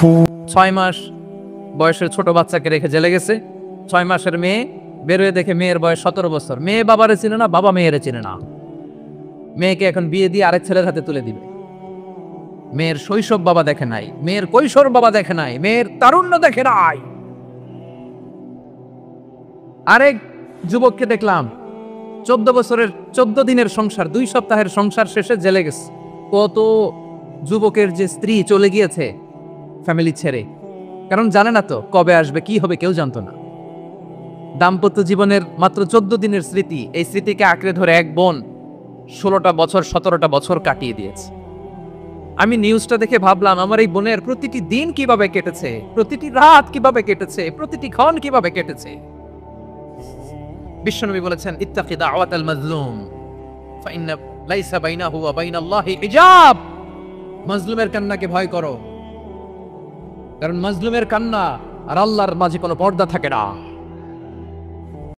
6 মাস বয়সের ছোট বাচ্চাকে রেখে জেলে গেছে। 6 মাসের মেয়ে বেরোয় দেখে মেয়ের বয়স 17 বছর। মেয়ে বাবারে চিনে না, বাবা মেয়েরে চিনে না। মেয়েকে এখন বিয়ে দিয়ে আরেক ছেলের হাতে তুলে দিবে। মেয়ের শৈশব বাবা দেখে নাই, মেয়ের কৈশোর বাবা দেখে নাই, মেয়ের তারুণ্য দেখে নাই। আরেক যুবককে দেখলাম 14 বছরের 14 দিনের সংসার, 2 সপ্তাহের সংসার শেষে জেলে গেছে। কত যুবকের যে স্ত্রী চলে গিয়েছে ফ্যামিলি ছেড়ে, কারণ জানে না তো কবে আসবে, কি হবে, কেউ জানতো না। দাম্পত্য জীবনের মাত্র 14 দিনের স্মৃতি, এই স্মৃতিকে আঁকড়ে ধরে এক বোন 16টা বছর 17টা বছর কাটিয়ে দিয়েছে। আমি নিউজটা দেখে ভাবলাম আমার এই বোনের প্রতিটি দিন কিভাবে কেটেছে, প্রতিটি রাত কিভাবে কেটেছে, প্রতিটি ক্ষণ কিভাবে কেটেছে। বিশ্বনবী বলেছেন, ইত্তাকি দাওয়াতাল মাজলুম ফাইন্না লাইসা বাইনাহু ওয়া বাইনাল্লাহি হিজাব। মাজলুমের কান্নাকে ভয় করো, কারণ মাজলুমের কান্না আর আল্লাহর মাঝে কোনো পর্দা থাকে না।